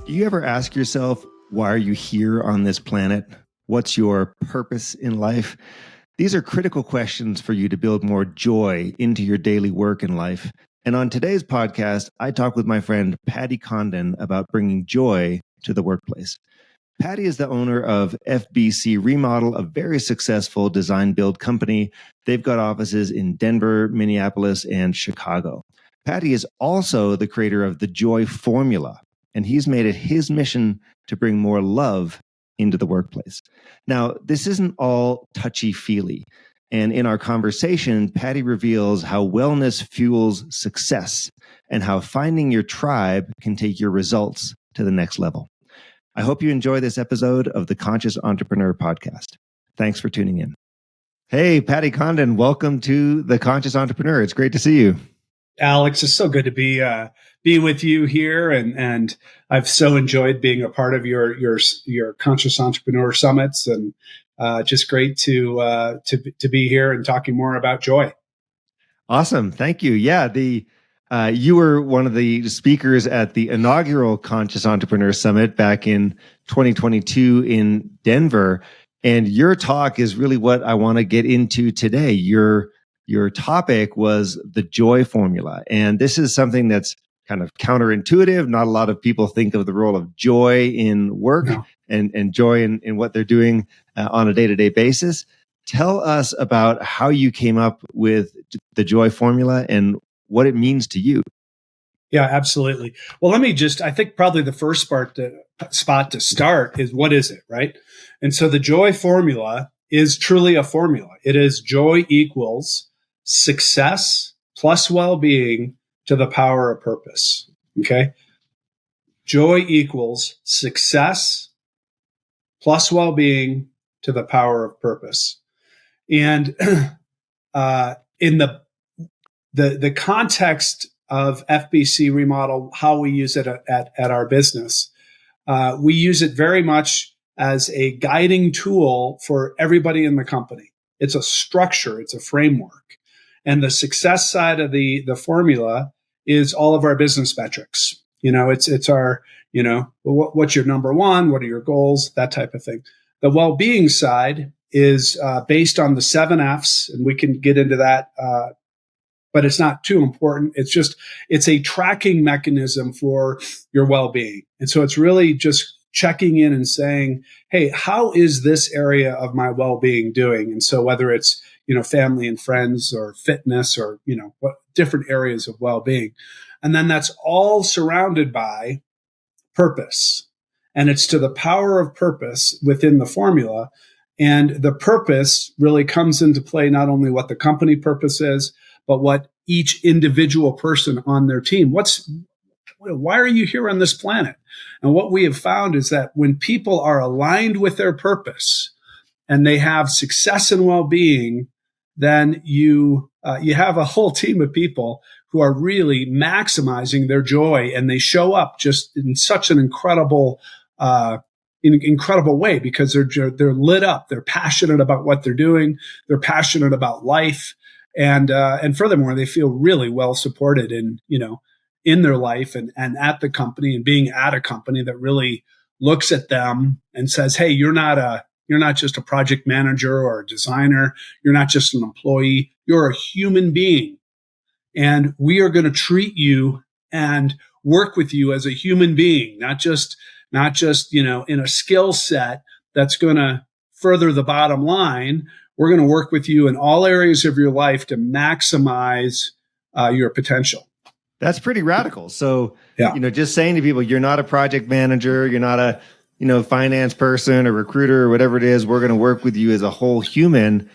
Do you ever ask yourself, why are you here on this planet? What's your purpose in life? These are critical questions for you to build more joy into your daily work and life. And on today's podcast, I talk with my friend Patty Condon about bringing joy to the workplace. Patty is the owner of FBC Remodel, a very successful design build company. They've got offices in Denver, Minneapolis, and Chicago. Patty is also the creator of the Joy Formula, and he's made it his mission to bring more love into the workplace. Now, this isn't all touchy-feely. And in our conversation, Patty reveals how wellness fuels success and how finding your tribe can take your results to the next level. I hope you enjoy this episode of the Conscious Entrepreneur Podcast. Thanks for tuning in. Hey, Patty Condon, welcome to the Conscious Entrepreneur. It's great to see you. Alex, it's so good to be with you here, and I've so enjoyed being a part of your Conscious Entrepreneur Summits, and just great to be here and talking more about joy. Awesome, thank you. Yeah, you were one of the speakers at the inaugural Conscious Entrepreneur Summit back in 2022 in Denver, and your talk is really what I want to get into today. Your topic was the joy formula. And this is something that's kind of counterintuitive. Not a lot of people think of the role of joy in work and joy in what they're doing on a day-to-day basis. Tell us about how you came up with the joy formula and what it means to you. Yeah, absolutely. Well, I think probably the first spot to start is, what is it, right? And so the joy formula is truly a formula. It is joy equals success plus well-being to the power of purpose. Okay. Joy equals success plus well-being to the power of purpose. And in the context of FBC Remodel, how we use it at our business, we use it very much as a guiding tool for everybody in the company. It's a structure, it's a framework. And the success side of the formula is all of our business metrics. It's our, what's your number one? What are your goals? That type of thing. The well-being side is based on the 7 F's, and we can get into that, but it's not too important. It's a tracking mechanism for your well-being. And so it's really just checking in and saying, hey, how is this area of my well-being doing? And so whether it's, family and friends or fitness or, what different areas of well-being. And then that's all surrounded by purpose. And it's to the power of purpose within the formula. And the purpose really comes into play, not only what the company purpose is, but what each individual person on their team, why are you here on this planet? And what we have found is that when people are aligned with their purpose and they have success and well-being, then you have a whole team of people who are really maximizing their joy, and they show up just in such an incredible way because they're lit up, they're passionate about what they're doing, they're passionate about life, and furthermore, they feel really well supported in their life and at the company, and being at a company that really looks at them and says, hey, you're not just a project manager or a designer. You're not just an employee. You're a human being. And we are going to treat you and work with you as a human being, not just, in a skill set that's going to further the bottom line. We're going to work with you in all areas of your life to maximize your potential. That's pretty radical. So, just saying to people, you're not a project manager, you're not a, finance person or recruiter or whatever it is, we're going to work with you as a whole human.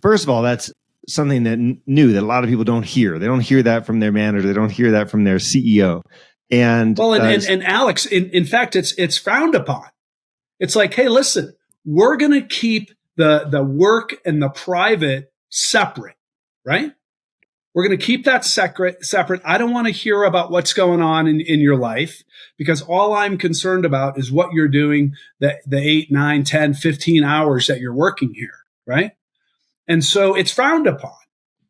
First of all, that's something that a lot of people don't hear. They don't hear that from their manager. They don't hear that from their CEO. And Alex, in fact, it's frowned upon. It's like, hey, listen, we're going to keep the work and the private separate, right? We're going to keep that separate. I don't want to hear about what's going on in your life, because all I'm concerned about is what you're doing the 8, 9, 10, 15 hours that you're working here, right? And so it's frowned upon.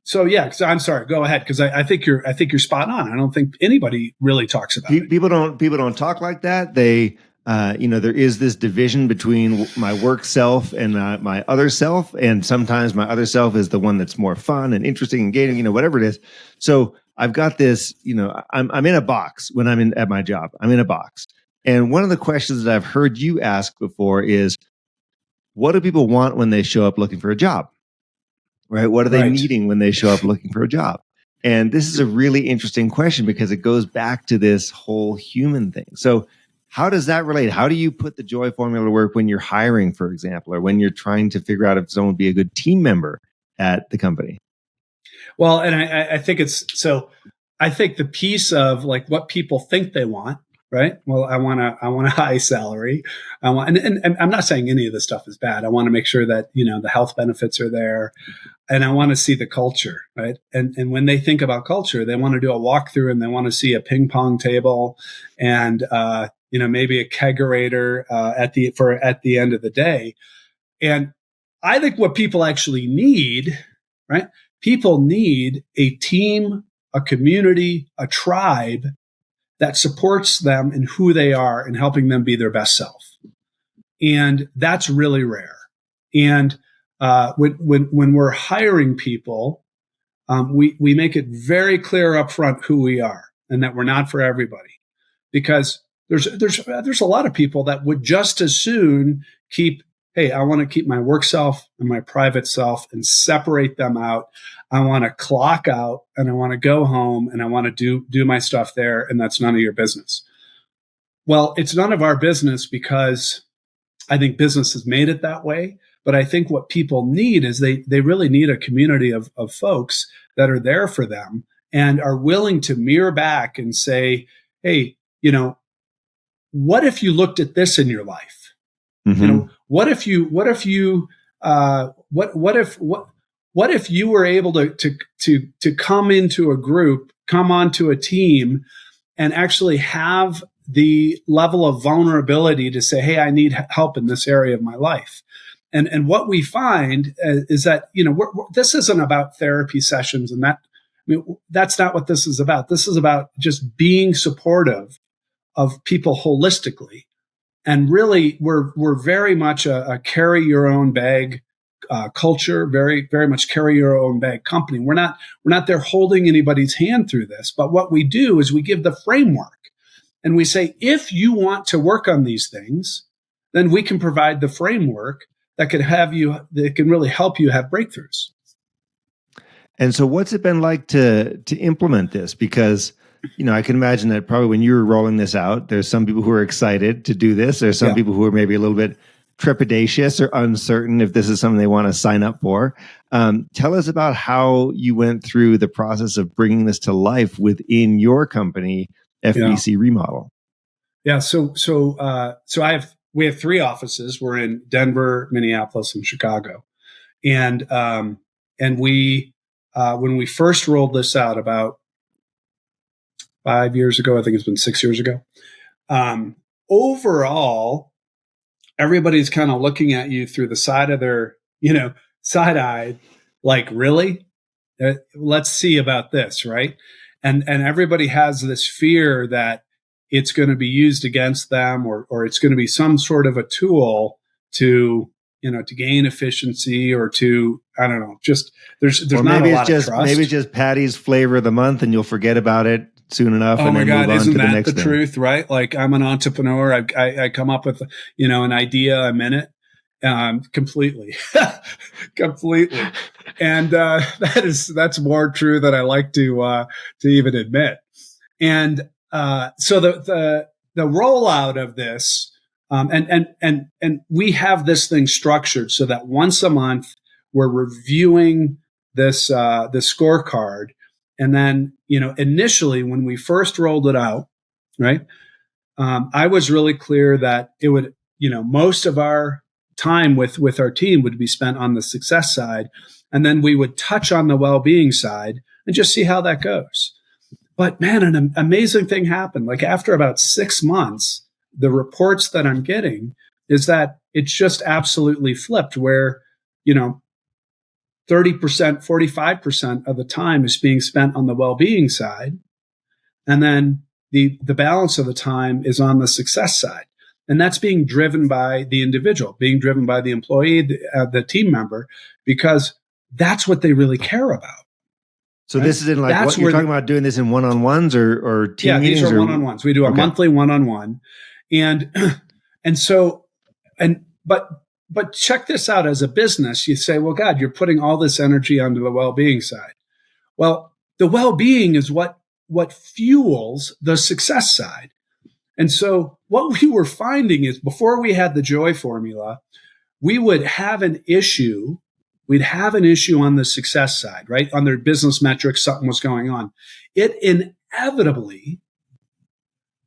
So yeah, I'm sorry. Go ahead, because I think you're spot on. I don't think anybody really talks about it. People don't talk like that. They, there is this division between my work self and my other self, and sometimes my other self is the one that's more fun and interesting, engaging, whatever it is. So I've got this. I'm in a box when I'm at my job. I'm in a box, and one of the questions that I've heard you ask before is, what do people want when they show up looking for a job? Right? What are they needing when they show up looking for a job? And this is a really interesting question because it goes back to this whole human thing. So how does that relate? How do you put the joy formula to work when you're hiring, for example, or when you're trying to figure out if someone would be a good team member at the company? Well, and I think I think the piece of like what people think they want, right? Well, I want a high salary. And I'm not saying any of this stuff is bad. I want to make sure that, the health benefits are there, and I want to see the culture, right? And when they think about culture, they want to do a walkthrough and they want to see a ping pong table and, maybe a kegerator, at the end of the day. And I think what people actually need, right? People need a team, a community, a tribe that supports them in who they are and helping them be their best self. And that's really rare. And when we're hiring people, we make it very clear up front who we are and that we're not for everybody. Because there's a lot of people that would just as soon I want to keep my work self and my private self and separate them out. I want to clock out and I want to go home and I want to do my stuff there, and that's none of your business. Well, it's none of our business because I think business has made it that way. But I think what people need is they really need a community of folks that are there for them and are willing to mirror back and say, hey, what if you looked at this in your life? Mm-hmm. What if you were able to come into a group, come onto a team, and actually have the level of vulnerability to say, hey, I need help in this area of my life. And what we find is that, this isn't about therapy sessions and that. That's not what this is about. This is about just being supportive of people holistically. And really, we're very much a carry your own bag culture, very, very much carry your own bag company. We're not there holding anybody's hand through this. But what we do is we give the framework and we say, if you want to work on these things, then we can provide the framework that can really help you have breakthroughs. And so what's it been like to implement this? Because, I can imagine that probably when you were rolling this out, there's some people who are excited to do this. There's some people who are maybe a little bit trepidatious or uncertain if this is something they want to sign up for. Tell us about how you went through the process of bringing this to life within your company, FBC Remodel. Yeah. So we have 3 offices. We're in Denver, Minneapolis, and Chicago. And we, when we first rolled this out about 5 years ago, I think it's been 6 years ago, overall, everybody's kind of looking at you through the side of their, side-eyed, like, really? Let's see about this, right? And everybody has this fear that it's going to be used against them or it's going to be some sort of a tool to gain efficiency or to, I don't know, just there's not a lot of trust. Maybe it's just Patty's flavor of the month and you'll forget about it soon enough. Oh and my then God, move on isn't to the that next the thing. truth, right? Like, I'm an entrepreneur. I come up with, an idea a minute, completely. And that's more true than I like to even admit. And so the rollout of this, and we have this thing structured so that once a month we're reviewing this scorecard. And then, initially when we first rolled it out, right, I was really clear that it would, most of our time with our team would be spent on the success side. And then we would touch on the well-being side and just see how that goes. But man, an amazing thing happened. Like, after about 6 months, the reports that I'm getting is that it's just absolutely flipped where, 30%, 45% of the time is being spent on the well-being side. And then the balance of the time is on the success side. And that's being driven by the individual, being driven by the employee, the team member, because that's what they really care about. So right? this is in like That's what you're talking about doing this in one-on-ones or team meetings? These are one-on-ones. We do a monthly one-on-one. But check this out. As a business, you say, well, God, you're putting all this energy onto the well-being side. Well, the well-being is what fuels the success side. And so what we were finding is before we had the joy formula, we would have an issue. We'd have an issue on the success side, right? On their business metrics, something was going on. It inevitably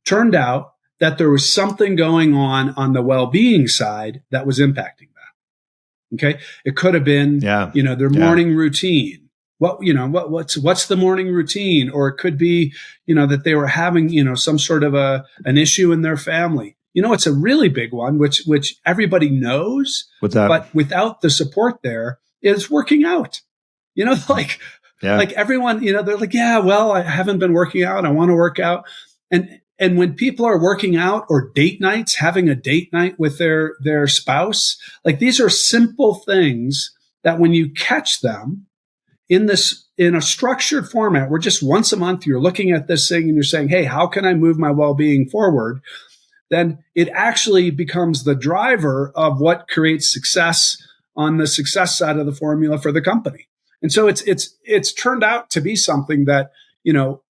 turned out that there was something going on the well-being side that was impacting that. Okay. It could have been, their morning routine. What's the morning routine? Or it could be, that they were having, some sort of an issue in their family. It's a really big one, which everybody knows. What's that? But without the support there is working out. Like everyone, they're like, yeah, well, I haven't been working out. I want to work out. And when people are working out or date nights, having a date night with their spouse, like these are simple things that when you catch them in a structured format, where just once a month you're looking at this thing and you're saying, hey, how can I move my well-being forward? Then it actually becomes the driver of what creates success on the success side of the formula for the company. And so it's turned out to be something that,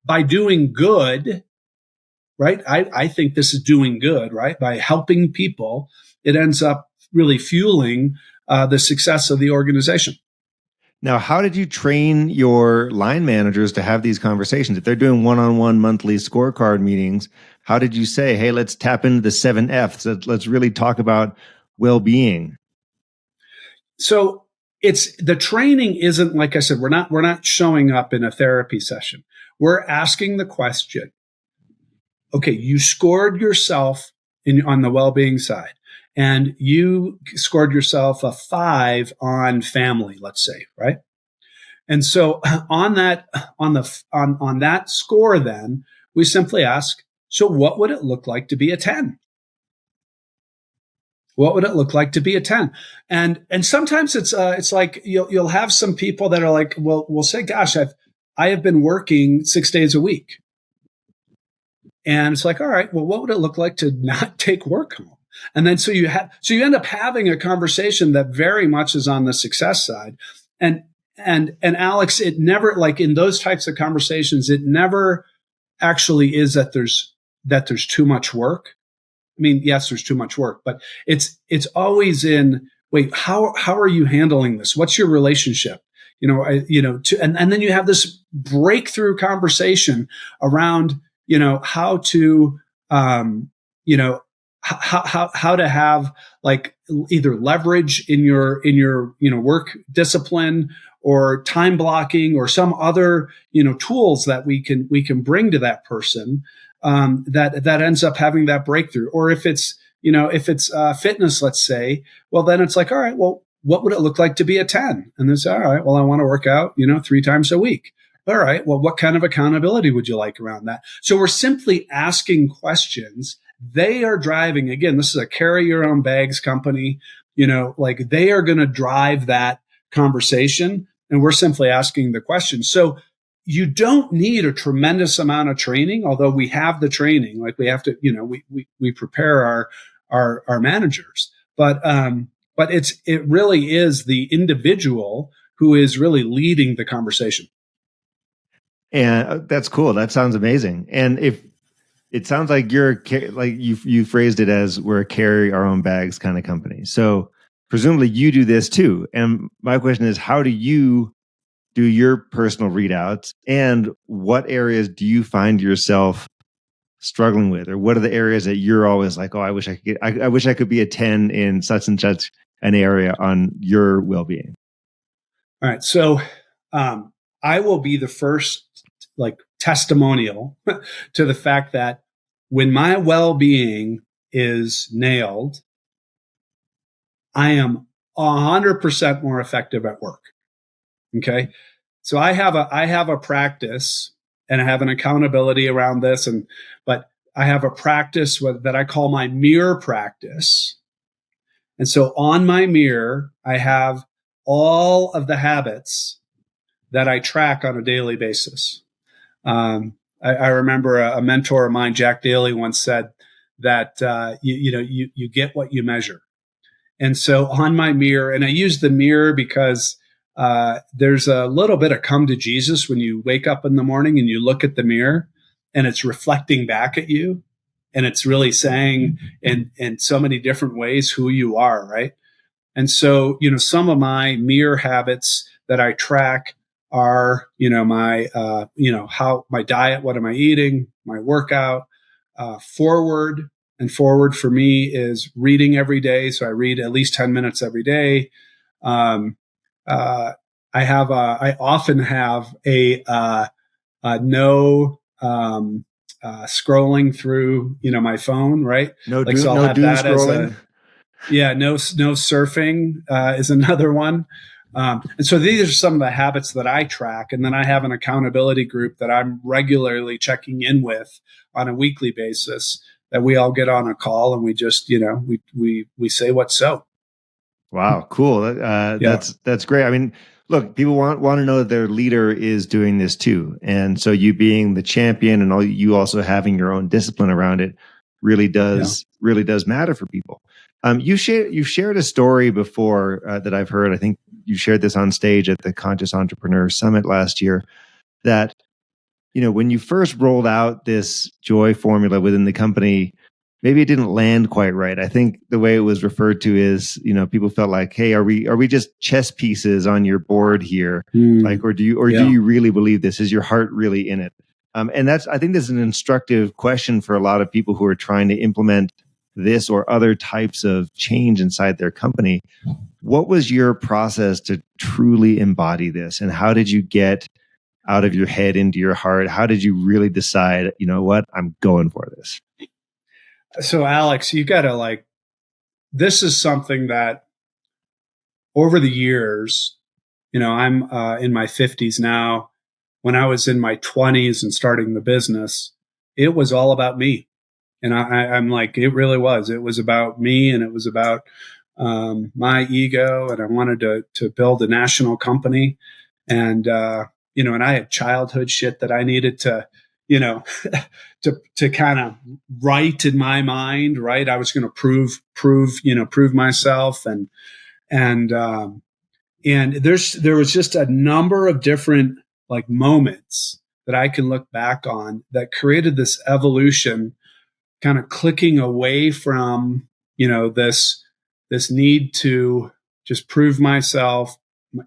by doing good, right? I think this is doing good, right? By helping people, it ends up really fueling the success of the organization. Now, how did you train your line managers to have these conversations? If they're doing one-on-one monthly scorecard meetings, how did you say, hey, let's tap into the 7 F's. Let's really talk about well-being? So the training isn't, like I said, we're not showing up in a therapy session. We're asking the question, okay, you scored yourself on the well-being side, and you scored yourself a 5 on family, let's say, right? And so on that score, then we simply ask, so what would it look like to be a 10? What would it look like to be a 10? And sometimes it's like you'll have some people that are like, well, we'll say, gosh, I have been working 6 days a week. And it's like, all right, well, what would it look like to not take work home? And then so you end up having a conversation that very much is on the success side. And Alex, it never, like in those types of conversations, it never actually is that there's too much work. I mean, yes, there's too much work, but it's always in, wait, how are you handling this? What's your relationship? And then you have this breakthrough conversation around, how to, how to have like either leverage in your work discipline or time blocking or some other tools that we can bring to that person that ends up having that breakthrough. Or if it's fitness, let's say, well then it's like, all right, well, what would it look like to be a 10? And it's all right, well, I want to work out 3 times a week. All right, well, what kind of accountability would you like around that? So we're simply asking questions. They are driving, again, this is a carry your own bags company, like they are going to drive that conversation, and we're simply asking the question. So you don't need a tremendous amount of training, although we have the training, like we have to, we prepare our managers, but it really is the individual who is really leading the conversation. And that's cool. That sounds amazing. And if it sounds like you phrased it as we're a carry our own bags kind of company. So presumably you do this too. And my question is, how do you do your personal readouts, and what areas do you find yourself struggling with, or what are the areas that you're always like, oh, I wish I could be a 10 in such and such an area on your well-being? All right. So I will be the first testimonial to the fact that when my well-being is nailed, I am 100% more effective at work. Okay. So I have a practice, and I have an accountability around this, but I have a practice that I call my mirror practice. And so on my mirror, I have all of the habits that I track on a daily basis. I remember a mentor of mine, Jack Daly, once said that you get what you measure. And so on my mirror, and I use the mirror because there's a little bit of come to Jesus when you wake up in the morning and you look at the mirror, and it's reflecting back at you, and it's really saying in so many different ways who you are, right? And so, some of my mirror habits that I track are, my, how my diet, what am I eating, my workout, forward. And forward for me is reading every day. So I read at least 10 minutes every day. Um, I often have no, scrolling through, my phone, right? No, So I'll have doom that scrolling. as no surfing is another one. And so these are some of the habits that I track. And then I have an accountability group that I'm regularly checking in with on a weekly basis, that we all get on a call and we just, we say what's so. Wow, cool. That's great. I mean, look, people want to know that their leader is doing this too. And so you being the champion and you also having your own discipline around it really does matter for people. You've shared a story before that I've heard. I think you shared this on stage at the Conscious Entrepreneur Summit last year, that, when you first rolled out this joy formula within the company, maybe it didn't land quite right. I think the way it was referred to is, people felt like, hey, are we just chess pieces on your board here? Or do you really believe this? Is your heart really in it? And I think this is an instructive question for a lot of people who are trying to implement this or other types of change inside their company. What was your process to truly embody this? And how did you get out of your head into your heart? How did you really decide, what, I'm going for this? So Alex, you got to this is something that over the years, I'm in my 50s now. When I was in my 20s and starting the business, it was all about me. And I'm like, it really was. It was about me, and it was about my ego. And I wanted to build a national company. And, and I had childhood shit that I needed to, to kind of write in my mind, right? I was going to prove myself. And there was just a number of different moments that I can look back on that created this evolution, kind of clicking away from, this need to just prove myself,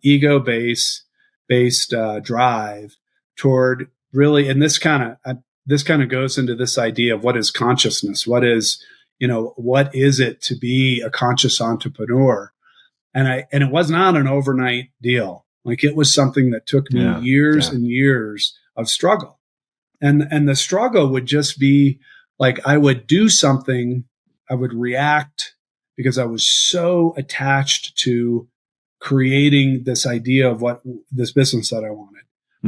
ego based drive toward really, and this kind of goes into this idea of what is consciousness, what is it to be a conscious entrepreneur. And it was not an overnight deal. It was something that took me years and years of struggle. And the struggle would just be I would do something, I would react because I was so attached to creating this idea of what this business that I wanted,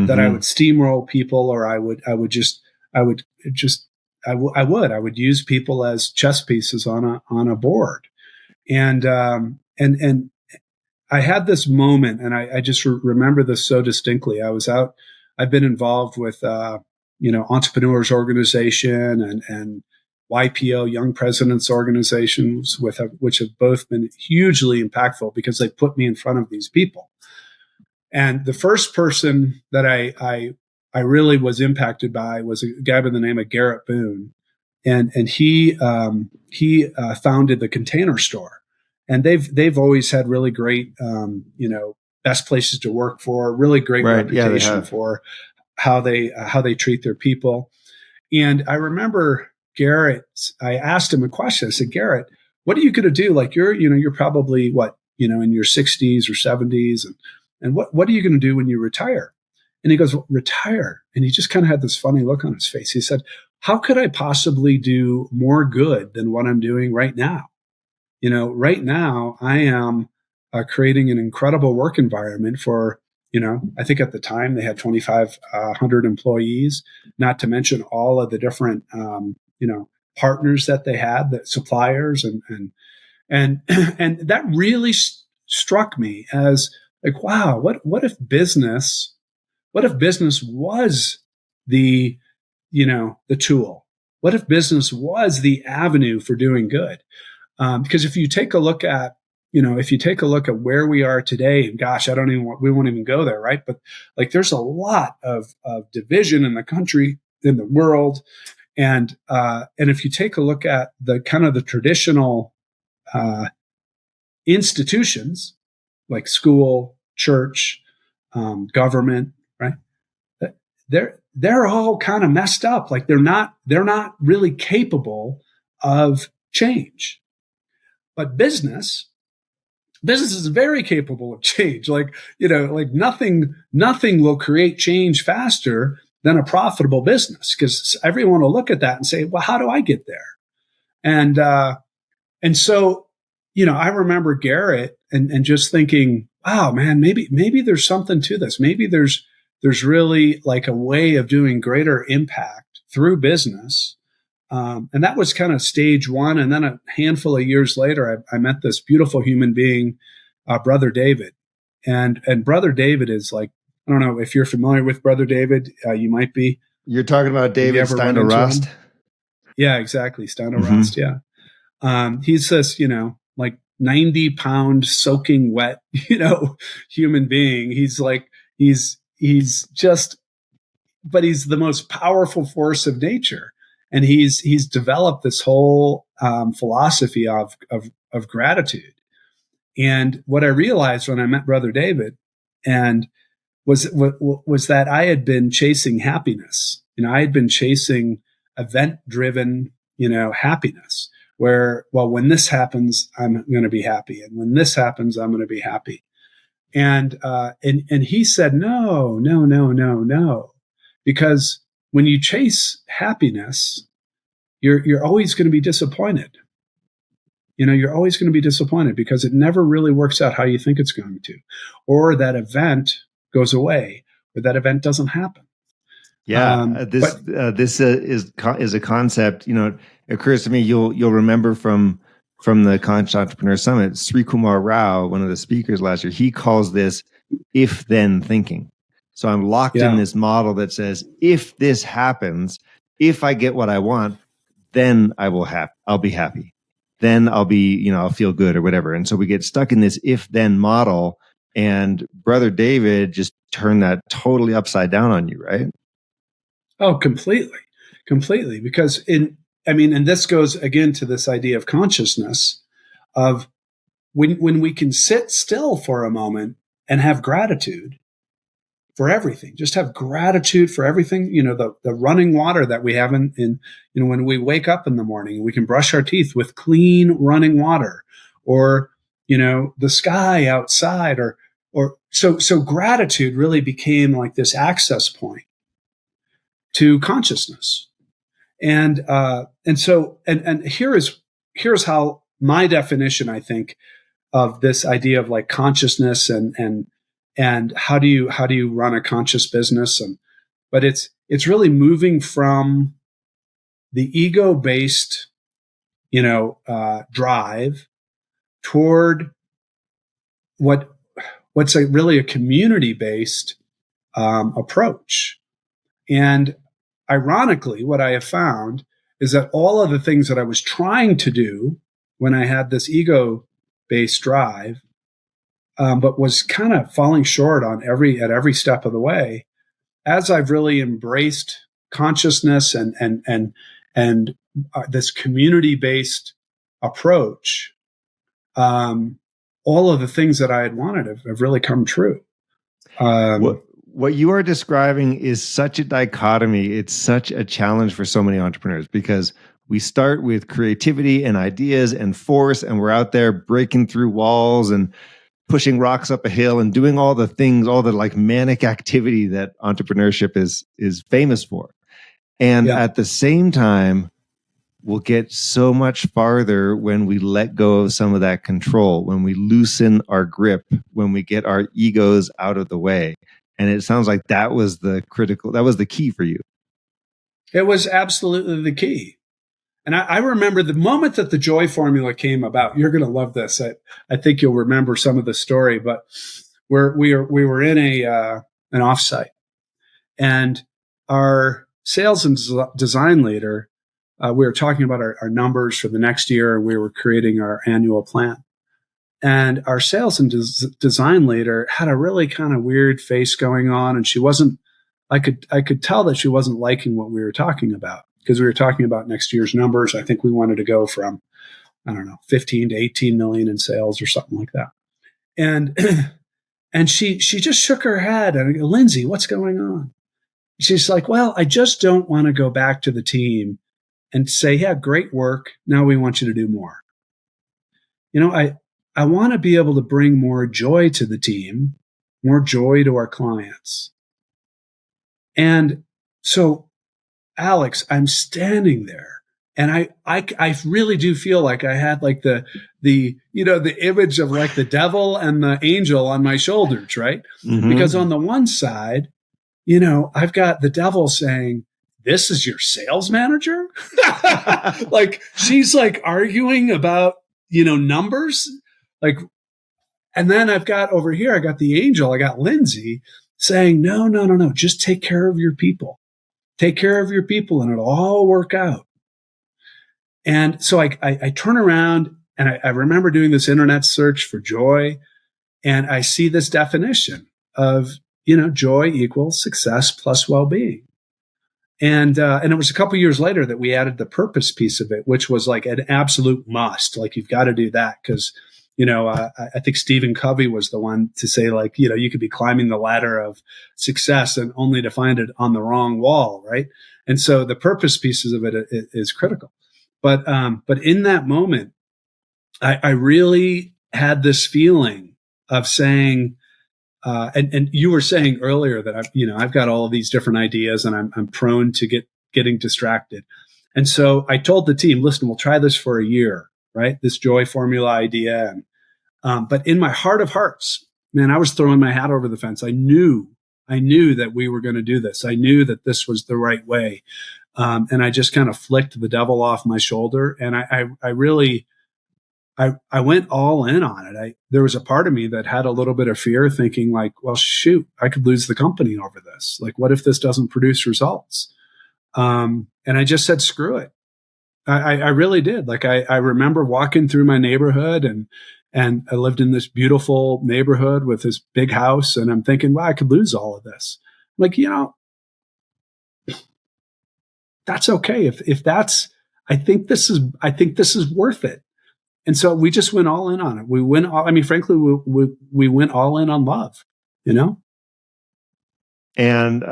that I would steamroll people, or I would use people as chess pieces on a board. And I had this moment, and I just remember this so distinctly. I've been involved with, Entrepreneurs Organization and YPO, Young Presidents Organizations, which have both been hugely impactful because they put me in front of these people. And the first person that I really was impacted by was a guy by the name of Garrett Boone, and he founded the Container Store, and they've always had really great best places to work for, really great reputation for how they treat their people. And I remember Garrett, I asked him a question. I said, Garrett, what are you going to do? You're probably in your 60s or 70s. And what are you going to do when you retire? And he goes, well, retire. And he just kind of had this funny look on his face. He said, how could I possibly do more good than what I'm doing right now? Right now I am creating an incredible work environment for, I think at the time they had 2,500 employees, not to mention all of the different, partners that they had, the suppliers, and that really struck me as like, wow, what if business was the, the tool? What if business was the avenue for doing good? Because if you take a look at where we are today, and gosh, we won't even go there, right? But like, there's a lot of division in the country, in the world, and if you take a look at the kind of the traditional institutions like school, church, government, right? They're all kind of messed up. Like they're not really capable of change. But business is very capable of change. Like nothing will create change faster than a profitable business, because everyone will look at that and say, well, how do I get there? And so, I remember Garrett and just thinking, wow, man, maybe there's something to this. Maybe there's really like a way of doing greater impact through business. And that was kind of stage one. And then a handful of years later, I met this beautiful human being, Brother David. And Brother David is like, I don't know if you're familiar with Brother David, you might be. You're talking about David Steindl-Rast? Yeah, exactly. Steindl-Rast. Mm-hmm. Yeah. He's this, like 90-pound soaking wet, human being. He's but he's the most powerful force of nature. And he's developed this whole philosophy of gratitude. And what I realized when I met Brother David was that I had been chasing happiness. I had been chasing event-driven, happiness, where, well, when this happens, I'm going to be happy. And when this happens, I'm going to be happy. And he said, no. Because when you chase happiness, you're always going to be disappointed. You're always going to be disappointed because it never really works out how you think it's going to, or that event goes away, or that event doesn't happen. Yeah, this is a concept. It occurs to me. You'll remember from the Conscious Entrepreneur Summit, Sri Kumar Rao, one of the speakers last year, he calls this if-then thinking. So I'm locked in this model that says, if this happens, if I get what I want, then I'll be happy. Then I'll be, I'll feel good or whatever. And so we get stuck in this if-then model, and Brother David just turned that totally upside down on you, right? Oh, completely. Because and this goes again to this idea of consciousness, of when we can sit still for a moment and have gratitude for everything. Just have gratitude for everything. The running water that we have in when we wake up in the morning, we can brush our teeth with clean running water, or, the sky outside, or so gratitude really became like this access point to consciousness. And here's how my definition, I think, of this idea of like consciousness and how do you run a conscious business, but it's really moving from the ego-based drive toward what's really a community-based approach. And ironically, what I have found is that all of the things that I was trying to do when I had this ego-based drive, but was kind of falling short at every step of the way, as I've really embraced consciousness and this community-based approach, all of the things that I had wanted have really come true. What you are describing is such a dichotomy. It's such a challenge for so many entrepreneurs, because we start with creativity and ideas and force, and we're out there breaking through walls and pushing rocks up a hill and doing all the things, all the like manic activity that entrepreneurship is famous for. And at the same time, will get so much farther when we let go of some of that control, when we loosen our grip, when we get our egos out of the way. And it sounds like that was the key for you. It was absolutely the key. And I remember the moment that the joy formula came about. You're going to love this. I think you'll remember some of the story, but we were in an offsite, and our sales and design leader, we were talking about our numbers for the next year, and we were creating our annual plan. And our sales and design leader had a really kind of weird face going on, and she wasn't. I could tell that she wasn't liking what we were talking about, because we were talking about next year's numbers. I think we wanted to go from, I don't know, 15 to 18 million in sales or something like that. And and she just shook her head and, Lindsay, what's going on? She's like, well, I just don't want to go back to the team and say, yeah, great work. Now we want you to do more. I want to be able to bring more joy to the team, more joy to our clients. And so, Alex, I'm standing there, and I really do feel like I had like the image of like the devil and the angel on my shoulders, right? Mm-hmm. Because on the one side, I've got the devil saying, this is your sales manager? Like, she's like arguing about, numbers. Like, and then I got the angel, I got Lindsay saying, no, just take care of your people. Take care of your people and it'll all work out. And so I turn around, and I remember doing this internet search for joy, and I see this definition of, joy equals success plus well-being. And it was a couple years later that we added the purpose piece of it, which was like an absolute must. Like, you've got to do that because, I think Stephen Covey was the one to say, like, you could be climbing the ladder of success and only to find it on the wrong wall, right? And so the purpose pieces of it is critical. But in that moment, I really had this feeling of saying, and you were saying earlier that I've got all of these different ideas, and I'm prone to getting distracted. And so I told the team, listen, we'll try this for a year, right? This joy formula idea. And, but in my heart of hearts, man, I was throwing my hat over the fence. I knew that we were going to do this. I knew that this was the right way. And I just kind of flicked the devil off my shoulder. And I really went all in on it. There was a part of me that had a little bit of fear, thinking like, well, shoot, I could lose the company over this. Like, what if this doesn't produce results? And I just said, screw it. I really did. Like, I remember walking through my neighborhood, and I lived in this beautiful neighborhood with this big house. And I'm thinking, well, I could lose all of this. Like, that's okay. If that's, I think this is worth it. And so we just went all in on it. Frankly, we went all in on love, And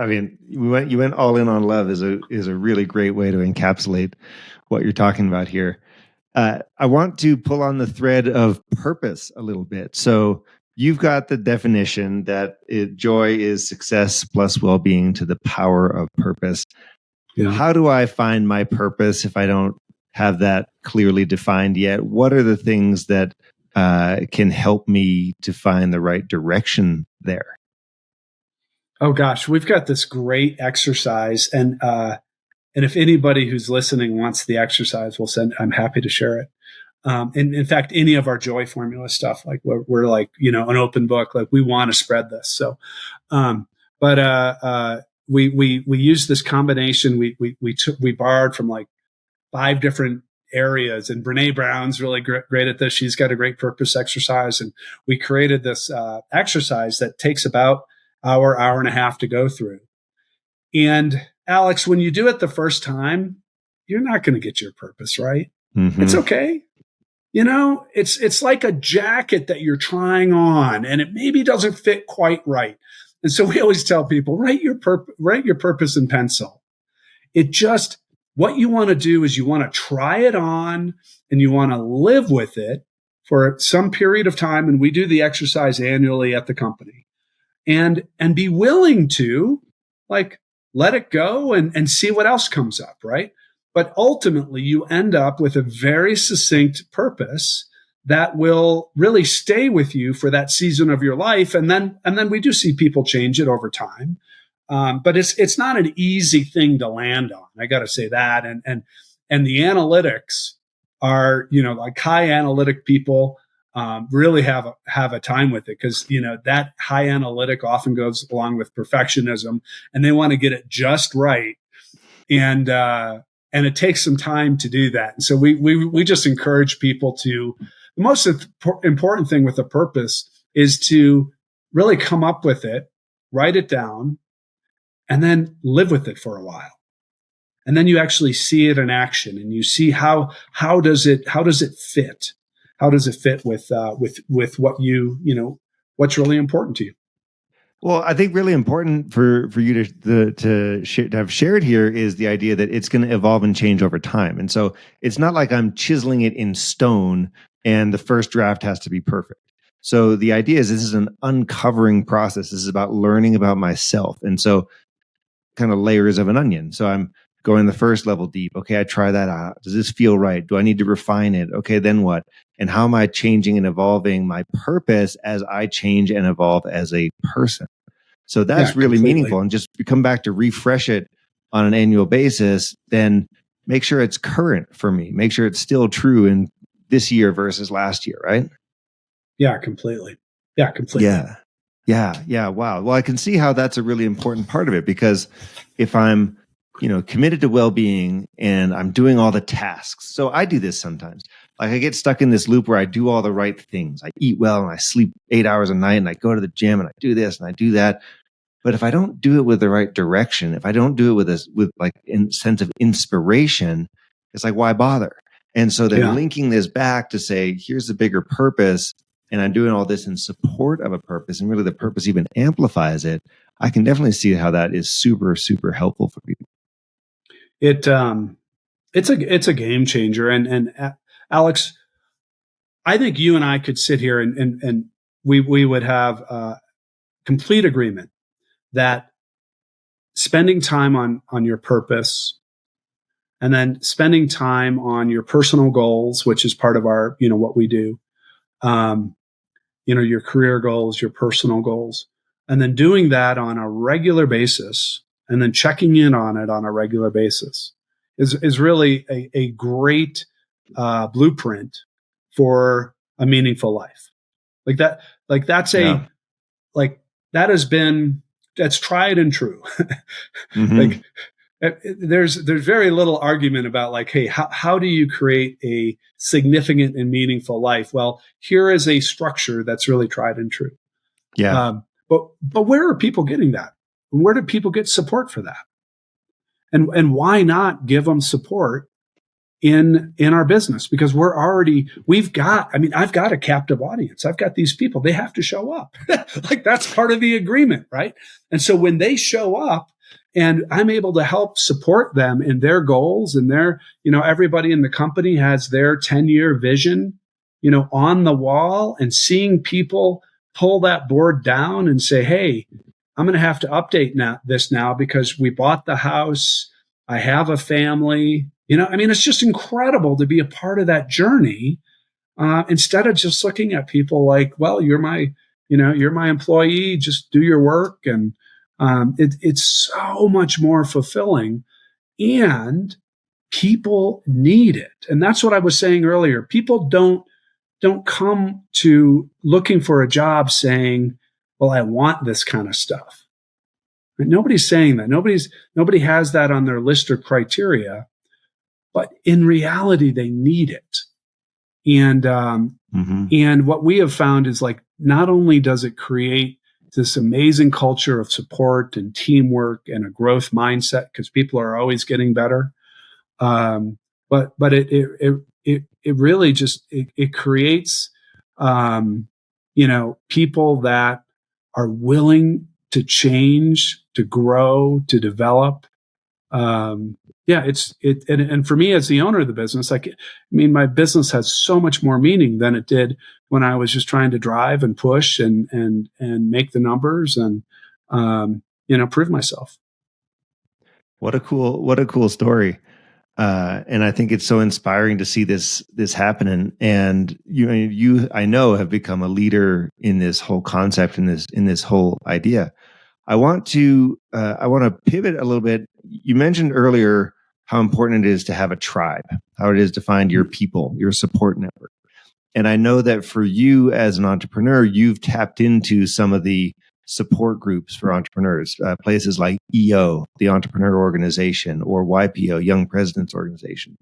you went all in on love is a really great way to encapsulate what you're talking about here. I want to pull on the thread of purpose a little bit. So you've got the definition that joy is success plus well-being to the power of purpose. Yeah. How do I find my purpose if I don't have that clearly defined yet? What are the things that can help me to find the right direction there? Oh gosh, we've got this great exercise, and if anybody who's listening wants the exercise, I'm happy to share it. In fact, any of our joy formula stuff, like we're like, an open book, like we want to spread this. So, we use this combination. We borrowed from like 5 different areas, and Brene Brown's really great at this. She's got a great purpose exercise, and we created this exercise that takes about hour and a half to go through. And Alex, when you do it the first time, you're not going to get your purpose right. Mm-hmm. It's okay. It's like a jacket that you're trying on, and it maybe doesn't fit quite right. And so we always tell people, write your purpose in pencil. What you want to do is you want to try it on, and you want to live with it for some period of time. And we do the exercise annually at the company, and be willing to like let it go and see what else comes up. Right. But ultimately, you end up with a very succinct purpose that will really stay with you for that season of your life. And then we do see people change it over time. But it's not an easy thing to land on. I got to say that. And the analytics are, like high analytic people really have a time with it, because that high analytic often goes along with perfectionism, and they want to get it just right. And it takes some time to do that. And so we just encourage people to, the most important thing with a purpose is to really come up with it, write it down, and then live with it for a while. And then you actually see it in action, and you see how does it fit? How does it fit with what what's really important to you? Well, I think really important for you to have shared here is the idea that it's going to evolve and change over time. And so it's not like I'm chiseling it in stone and the first draft has to be perfect. So the idea is this is an uncovering process. This is about learning about myself. And so kind of layers of an onion. So I'm going the first level deep. Okay, I try that out. Does this feel right? Do I need to refine it? Okay, then what? And how am I changing and evolving my purpose as I change and evolve as a person? So that's really meaningful. And just come back to refresh it on an annual basis, then make sure it's current for me. Make sure it's still true in this year versus last year, right? Yeah, completely. Yeah, completely. Yeah. Wow. Well, I can see how that's a really important part of it, because if I'm, committed to well-being and I'm doing all the tasks. So I do this sometimes. Like I get stuck in this loop where I do all the right things. I eat well and I sleep 8 hours a night and I go to the gym and I do this and I do that. But if I don't do it with the right direction, if I don't do it with like a sense of inspiration, it's like, why bother? And so then linking this back to say, here's the bigger purpose, and I'm doing all this in support of a purpose, and really the purpose even amplifies it. I can definitely see how that is super, super helpful for people. It's a game changer. And Alex, I think you and I could sit here and we would have complete agreement that spending time on your purpose, and then spending time on your personal goals, which is part of our, what we do, your career goals, your personal goals, and then doing that on a regular basis, and then checking in on it on a regular basis is really a great blueprint for a meaningful life. That's tried and true. Mm-hmm. There's very little argument about like, hey, how do you create a significant and meaningful life? Well, here is a structure that's really tried and true. Yeah. But where are people getting that? Where do people get support for that? And why not give them support in our business? Because I've got a captive audience. I've got these people, they have to show up. Like that's part of the agreement, right? And so when they show up and I'm able to help support them in their goals, and their, everybody in the company has their 10-year vision, on the wall, and seeing people pull that board down and say, hey, I'm going to have to update this now because we bought the house. I have a family. It's just incredible to be a part of that journey, instead of just looking at people like, well, you're my employee, just do your work. And it's so much more fulfilling, and people need it. And that's what I was saying earlier. People don't come to looking for a job saying, well, I want this kind of stuff. But nobody's saying that. Nobody has that on their list or criteria. But in reality, they need it. And and what we have found is, like, not only does it create this amazing culture of support and teamwork and a growth mindset, because people are always getting better, but it really just it creates people that are willing to change, to grow, to develop. And for me as the owner of the business, my business has so much more meaning than it did when I was just trying to drive and push and make the numbers and prove myself. What a cool story. And I think it's so inspiring to see this happening. And you, I know, have become a leader in this whole concept, in this whole idea. I want to pivot a little bit. You mentioned earlier how important it is to have a tribe, how it is to find your people, your support network. And I know that for you as an entrepreneur, you've tapped into some of the support groups for entrepreneurs, places like EO, the Entrepreneur Organization, or YPO, Young Presidents Organization.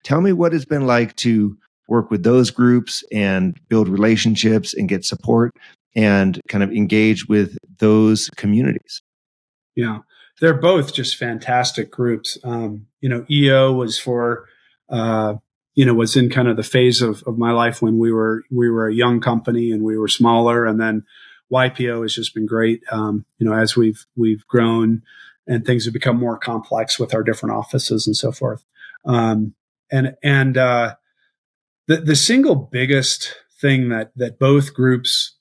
Tell me what it's been like to work with those groups and build relationships and get support and kind of engage with those communities. Yeah, they're both just fantastic groups. EO was for, was in kind of the phase of my life when we were a young company and we were smaller, and then YPO has just been great. As we've grown and things have become more complex with our different offices and so forth. The single biggest thing that both groups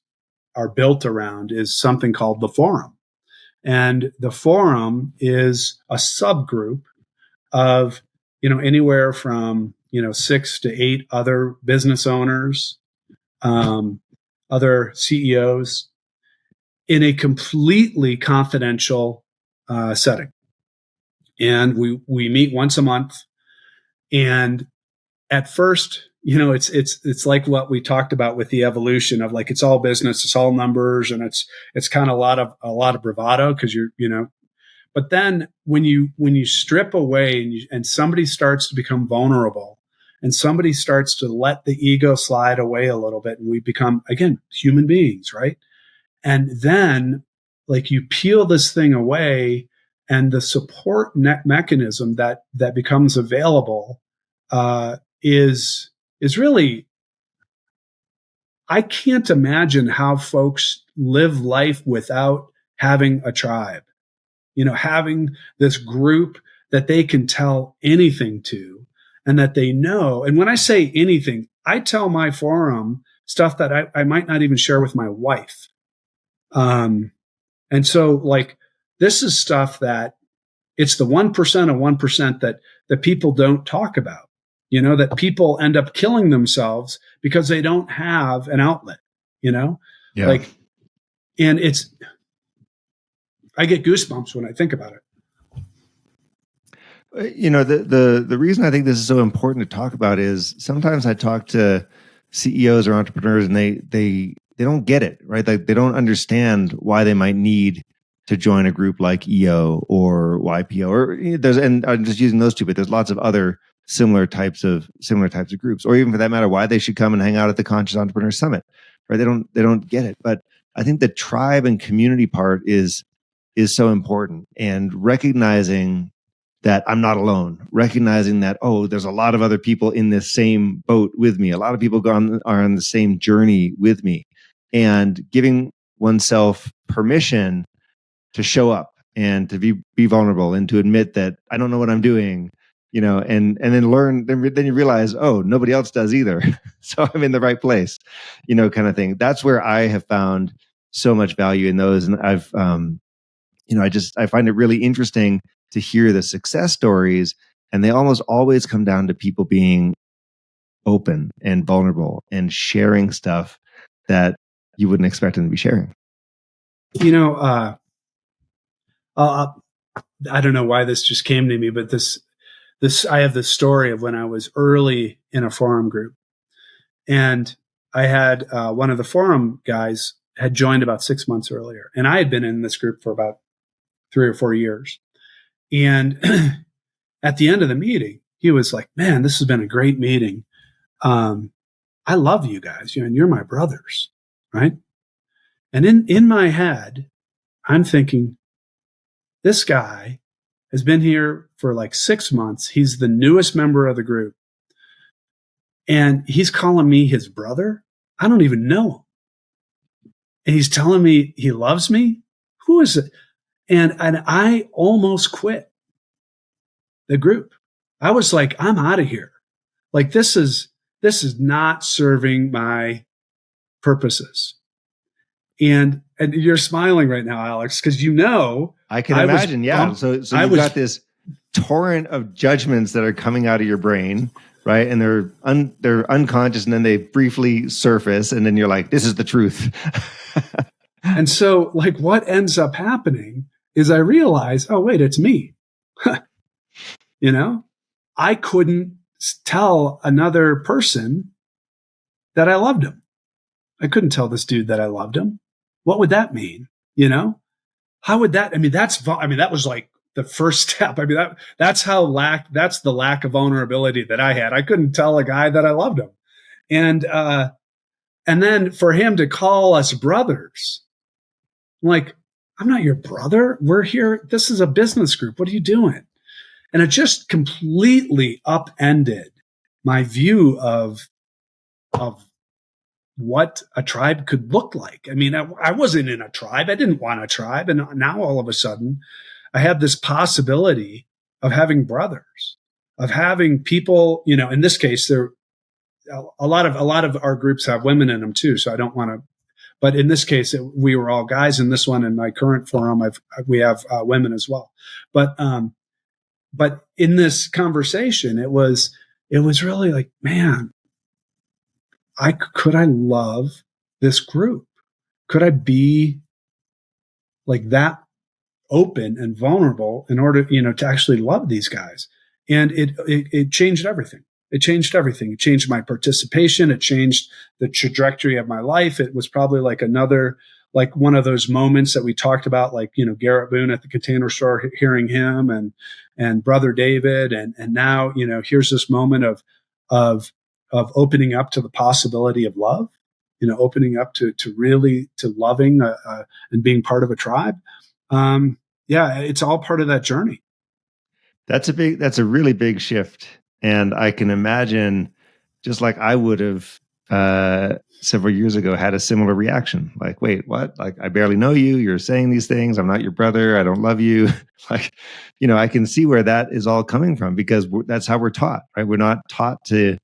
are built around is something called the forum. And the forum is a subgroup of, anywhere from, 6 to 8 other business owners, other CEOs in a completely confidential setting. And we meet once a month. And at first, it's like what we talked about with the evolution of, like, it's all business, it's all numbers, and it's kind of a lot of bravado because but then when you strip away and somebody starts to become vulnerable and somebody starts to let the ego slide away a little bit, and we become, again, human beings, right? And then, like, you peel this thing away, and the support mechanism that becomes available is really, I can't imagine how folks live life without having a tribe, having this group that they can tell anything to and that they know. And when I say anything, I tell my forum stuff that I might not even share with my wife. And so, like, this is stuff that it's the 1% of 1% that people don't talk about. That people end up killing themselves because they don't have an outlet, Yeah. Like, and I get goosebumps when I think about it. The reason I think this is so important to talk about is sometimes I talk to CEOs or entrepreneurs and they don't get it, right? Like, they don't understand why they might need to join a group like EO or YPO, or and I'm just using those two, but there's lots of other similar types of groups, or even for that matter, why they should come and hang out at the Conscious Entrepreneur Summit, right? They don't get it. But I think the tribe and community part is so important, and recognizing that I'm not alone, recognizing that, there's a lot of other people in this same boat with me. A lot of people are on the same journey with me, and giving oneself permission to show up and to be vulnerable and to admit that I don't know what I'm doing, and then learn. Then you realize, nobody else does either. So I'm in the right place, kind of thing. That's where I have found so much value in those. And I've, I find it really interesting to hear the success stories, and they almost always come down to people being open and vulnerable and sharing stuff that you wouldn't expect them to be sharing. I don't know why this just came to me, but this I have this story of when I was early in a forum group, and I had one of the forum guys had joined about 6 months earlier, and I had been in this group for about 3 or 4 years. And at the end of the meeting, he was like, "Man, this has been a great meeting. I love you guys, and you're my brothers, right?" And in my head, I'm thinking, this guy has been here for like 6 months. He's the newest member of the group. And he's calling me his brother. I don't even know him. And he's telling me he loves me. Who is it? And I almost quit the group. I was like, I'm out of here. Like, this is not serving my purposes. And you're smiling right now, Alex, because I can imagine. So you've got this torrent of judgments that are coming out of your brain, right? And they're unconscious, and then they briefly surface, and then you're like, this is the truth. And so, like, what ends up happening is I realize, oh, wait, it's me. You know, I couldn't tell another person that I loved him. I couldn't tell this dude that I loved him. What would that mean? You know, how would that, that was like the first step. I mean, that's the lack of vulnerability that I had. I couldn't tell a guy that I loved him. And then for him to call us brothers, I'm like, I'm not your brother. We're here. This is a business group. What are you doing? And it just completely upended my view of what a tribe could look like. I mean, I wasn't in a tribe. I didn't want a tribe. And now all of a sudden I had this possibility of having brothers, of having people, you know, in this case, there a lot of our groups have women in them too. So I don't want to, but in this case, we were all guys. In this one, in my current forum, we have women as well. But in this conversation, it was really like, man, could I love this group? Could I be like that open and vulnerable in order, you know, to actually love these guys? And it changed everything. It changed everything. It changed my participation. It changed the trajectory of my life. It was probably like one of those moments that we talked about, like, you know, Garrett Boone at the Container Store, hearing him and Brother David. And now, you know, here's this moment of opening up to the possibility of love, you know, opening up to loving and being part of a tribe. Yeah, it's all part of that journey. That's a really big shift. And I can imagine, just like I would have several years ago, had a similar reaction. Like, wait, what? Like, I barely know you. You're saying these things. I'm not your brother. I don't love you. Like, you know, I can see where that is all coming from, because that's how we're taught, right? We're not taught to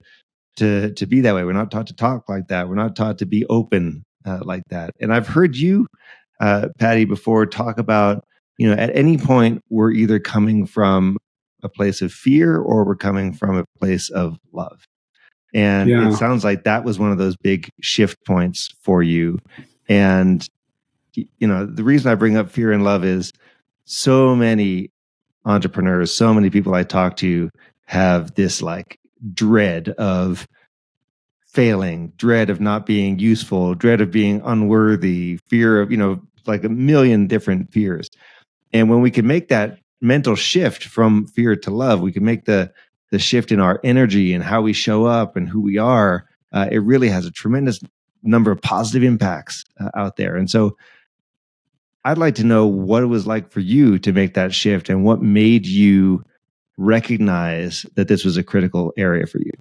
be that way. We're not taught to talk like that. We're not taught to be open like that. And I've heard you, Patty, before talk about, you know, at any point we're either coming from a place of fear or we're coming from a place of love. And It sounds like that was one of those big shift points for you. And, you know, the reason I bring up fear and love is so many entrepreneurs, so many people I talk to have this like dread of failing, dread of not being useful, dread of being unworthy, fear of, you know, like a million different fears. And when we can make that mental shift from fear to love, we can make the shift in our energy and how we show up and who we are. It really has a tremendous number of positive impacts out there. And so I'd like to know what it was like for you to make that shift and what made you recognize that this was a critical area for you.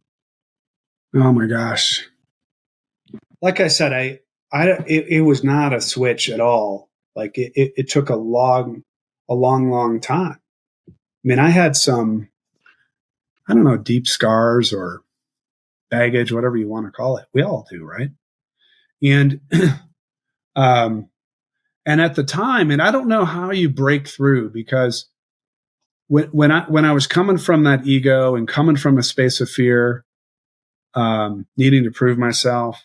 Oh my gosh. Like I said, it was not a switch at all. Like it took a long time. I mean, I had some, I don't know, deep scars or baggage, whatever you want to call it. We all do, right? And, and at the time, and I don't know how you break through, because when I was coming from that ego and coming from a space of fear, needing to prove myself,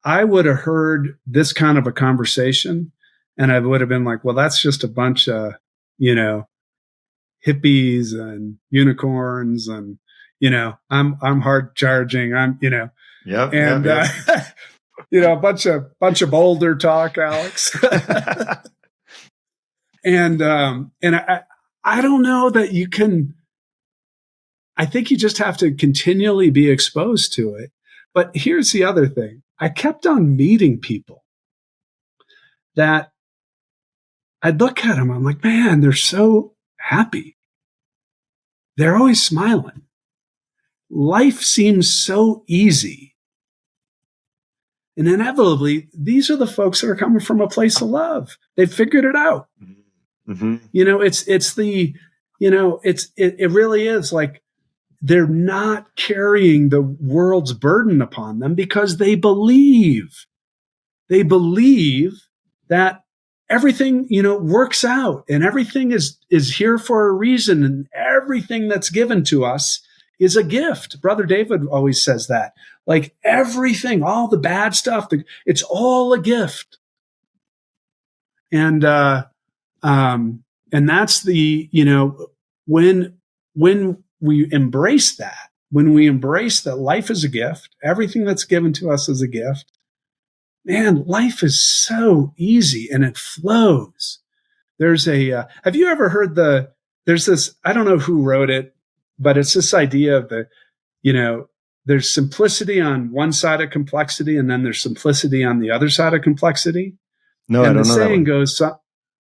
I would have heard this kind of a conversation and I would have been like, well, that's just a bunch of, you know, hippies and unicorns and, you know, I'm hard charging. I'm, you know, and, you know, a bunch of boulder talk, Alex. and I don't know that you can, I think you just have to continually be exposed to it. But here's the other thing. I kept on meeting people that I'd look at them. I'm like, man, they're so happy. They're always smiling. Life seems so easy. And inevitably, these are the folks that are coming from a place of love. They've figured it out. Mm-hmm. You know, it's the, you know, it really is like they're not carrying the world's burden upon them because they believe that everything, works out, and everything is here for a reason, and everything that's given to us is a gift. Brother David always says that. Like everything, all the bad stuff, it's all a gift. And that's when we embrace that, when we embrace that life is a gift, everything that's given to us is a gift, man, life is so easy and it flows. There's have you ever heard there's this, I don't know who wrote it, but it's this idea of there's simplicity on one side of complexity, and then there's simplicity on the other side of complexity. No, and I don't know. The saying goes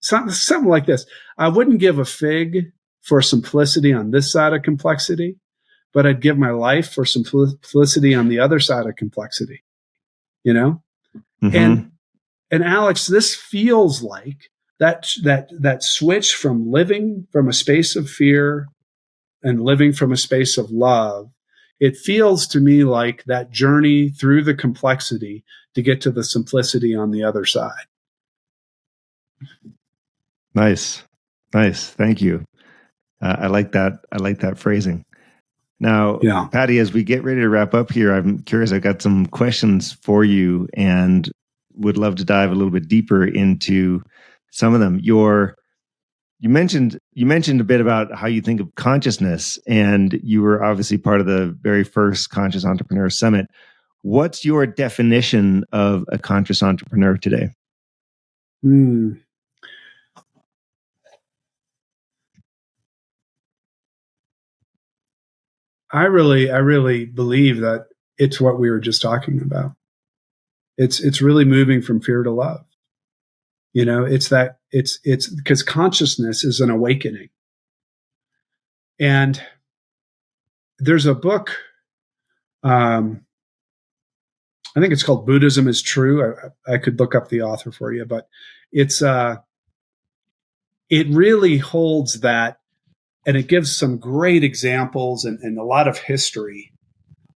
something like this: I wouldn't give a fig for simplicity on this side of complexity, but I'd give my life for simplicity on the other side of complexity. Mm-hmm. And Alex, this feels like that switch from living from a space of fear and living from a space of love. It feels to me like that journey through the complexity to get to the simplicity on the other side. Nice. Thank you. I like that. I like that phrasing. Now, yeah. Patty, as we get ready to wrap up here, I'm curious. I've got some questions for you and would love to dive a little bit deeper into some of them. You mentioned a bit about how you think of consciousness, and you were obviously part of the very first Conscious Entrepreneur Summit. What's your definition of a conscious entrepreneur today? I really believe that it's what we were just talking about. It's really moving from fear to love. It's because consciousness is an awakening. And there's a book, I think it's called Buddhism is True. I could look up the author for you, but it really holds that, and it gives some great examples and a lot of history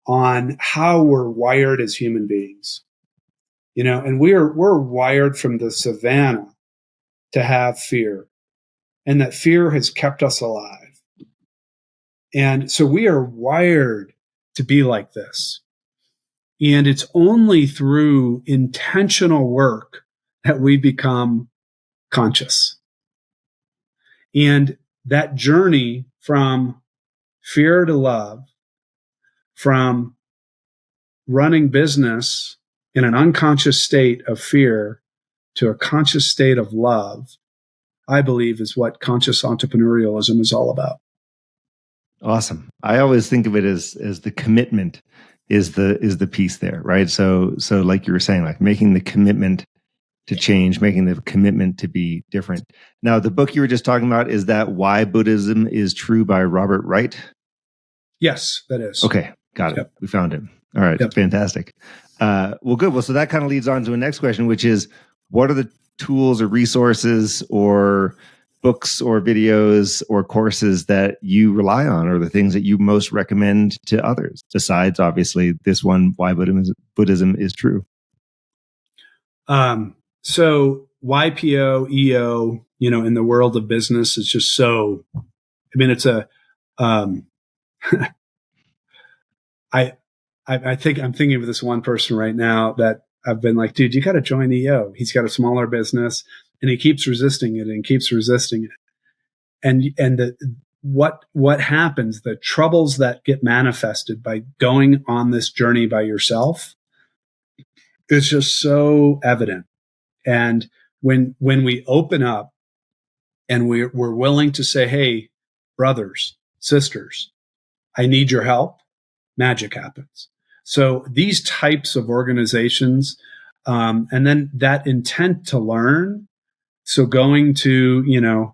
on how we're wired as human beings. And we're wired from the savannah to have fear, and that fear has kept us alive. And so we are wired to be like this. And it's only through intentional work that we become conscious. And that journey from fear to love, from running business in an unconscious state of fear to a conscious state of love, I believe is what conscious entrepreneurialism is all about. Awesome. I always think of it as the commitment is the piece there, right? So like you were saying, like making the commitment to change, making the commitment to be different. Now, the book you were just talking about, is that Why Buddhism is True by Robert Wright? Yes, that is. Okay, got it. Yep. We found it. All right, yep. Fantastic. Well, good. Well, so that kind of leads on to a next question, which is, what are the tools or resources or books or videos or courses that you rely on, or the things that you most recommend to others, besides obviously this one, Why Buddhism is True? So YPO, EO, in the world of business is just so, it's a, I think I'm thinking of this one person right now that I've been like, dude, you got to join EO. He's got a smaller business and he keeps resisting it and keeps resisting it. And what happens, the troubles that get manifested by going on this journey by yourself, is just so evident. And when we open up and we're willing to say, hey, brothers, sisters, I need your help, magic happens. So these types of organizations, and then that intent to learn. So going to,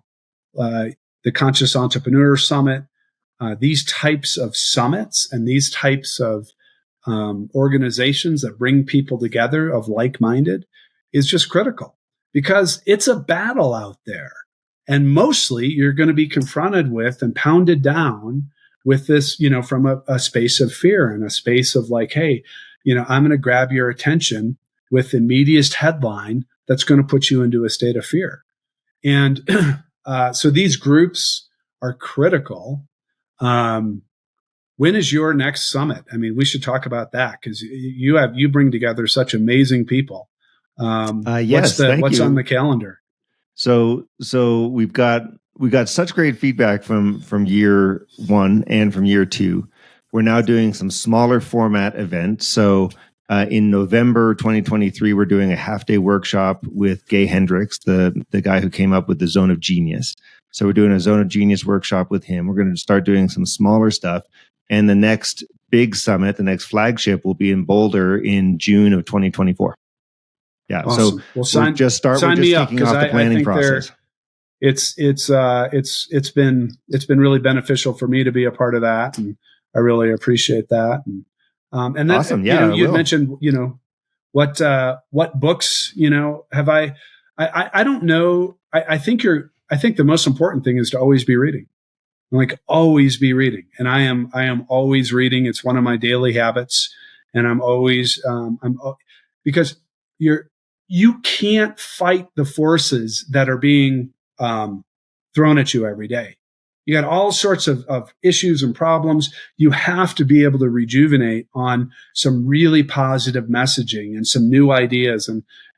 the Conscious Entrepreneur Summit, these types of summits and these types of organizations that bring people together of like-minded is just critical, because it's a battle out there. And mostly you're going to be confronted with and pounded down with this, from a space of fear and a space of like, hey, I'm going to grab your attention with the meatiest headline that's going to put you into a state of fear. And so these groups are critical. When is your next summit? I mean, we should talk about that, because you bring together such amazing people. Yes, what's on the calendar? So we got such great feedback from year one and from year two. We're now doing some smaller format events. So in November 2023, we're doing a half-day workshop with Gay Hendricks, the guy who came up with the Zone of Genius. So we're doing a Zone of Genius workshop with him. We're going to start doing some smaller stuff. And the next big summit, the next flagship, will be in Boulder in June of 2024. Yeah. Awesome. So we're just kicking off the planning process. It's been really beneficial for me to be a part of that, and I really appreciate that. And then, awesome. Yeah, you mentioned, what books, have I don't know. I think the most important thing is to always be reading. Like, always be reading. And I am always reading. It's one of my daily habits. And I'm always, because you can't fight the forces that are being thrown at you every day. You got all sorts of issues and problems. You have to be able to rejuvenate on some really positive messaging and some new ideas.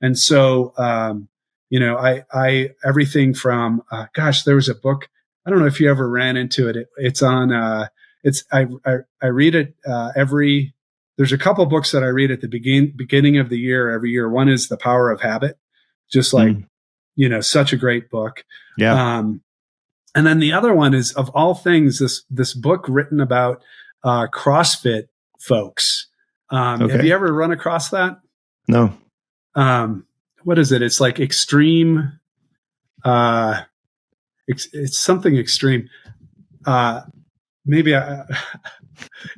And so, I everything from, there was a book. I don't know if you ever ran into it. It's on, I read it there's a couple books that I read at the beginning of the year every year. One is The Power of Habit, just like, such a great book. Yeah. And then the other one is, of all things, this book written about CrossFit folks. Okay. Have you ever run across that? No. What is it? It's like extreme. It's something extreme.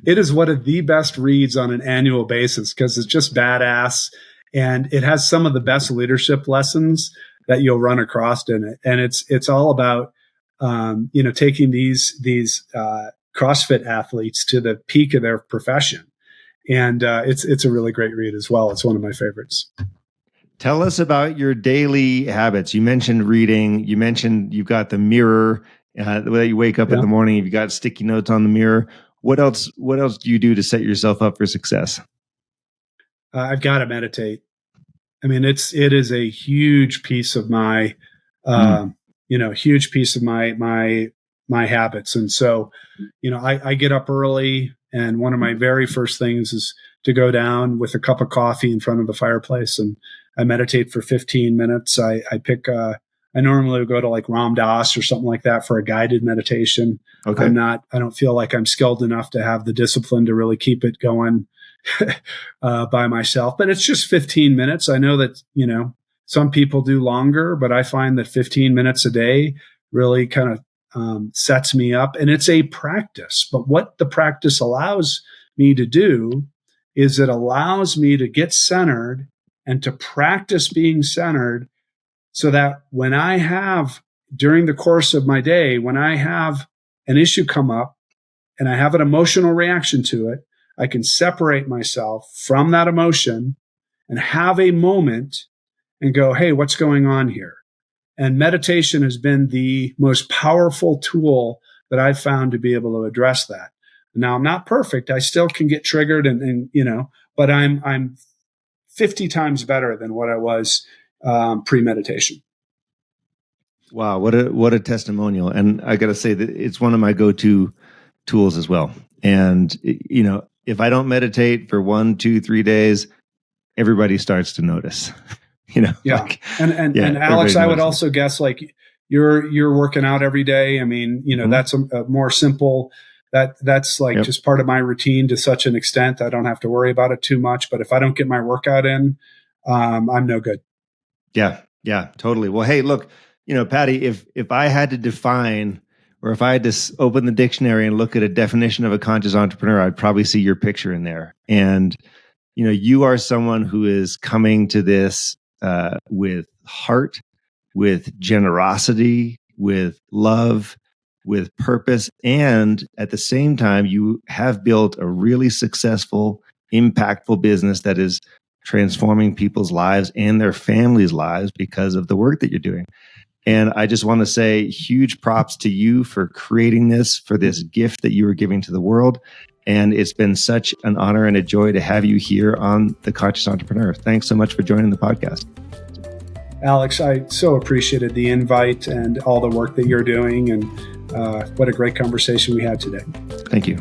It is one of the best reads on an annual basis, because it's just badass, and it has some of the best leadership lessons that you'll run across in it. And it's all about, taking these CrossFit athletes to the peak of their profession. And it's a really great read as well. It's one of my favorites. Tell us about your daily habits. You mentioned reading. You mentioned you've got the mirror, the way you wake up in the morning. You've got sticky notes on the mirror. What else do you do to set yourself up for success? I've got to meditate. I mean, it is a huge piece of my, huge piece of my habits. And so, I get up early, and one of my very first things is to go down with a cup of coffee in front of the fireplace, and I meditate for 15 minutes. I normally would go to like Ram Dass or something like that for a guided meditation. Okay. I don't feel like I'm skilled enough to have the discipline to really keep it going by myself, but it's just 15 minutes. I know that, some people do longer, but I find that 15 minutes a day really kind of sets me up, and it's a practice. But what the practice allows me to do is it allows me to get centered and to practice being centered, so that when I have, during the course of my day, when I have an issue come up and I have an emotional reaction to it, I can separate myself from that emotion and have a moment and go, hey, what's going on here? And meditation has been the most powerful tool that I've found to be able to address that. Now, I'm not perfect. I still can get triggered but I'm 50 times better than what I was pre-meditation. Wow, what a testimonial. And I got to say that it's one of my go-to tools as well. And if I don't meditate for 1, 2, 3 days, everybody starts to notice. Yeah. And Alex, I would also guess, like, you're working out every day. I mean, that's a more simple. That's like just part of my routine to such an extent I don't have to worry about it too much. But if I don't get my workout in, I'm no good. Yeah, totally. Well, hey, look, Patty, if I had to define, or if I had to open the dictionary and look at a definition of a conscious entrepreneur, I'd probably see your picture in there. And, you are someone who is coming to this with heart, with generosity, with love, with purpose. And at the same time, you have built a really successful, impactful business that is transforming people's lives and their families' lives because of the work that you're doing. And I just want to say huge props to you for creating this, for this gift that you are giving to the world. And it's been such an honor and a joy to have you here on The Conscious Entrepreneur. Thanks so much for joining the podcast. Alex, I so appreciated the invite and all the work that you're doing. And what a great conversation we had today. Thank you.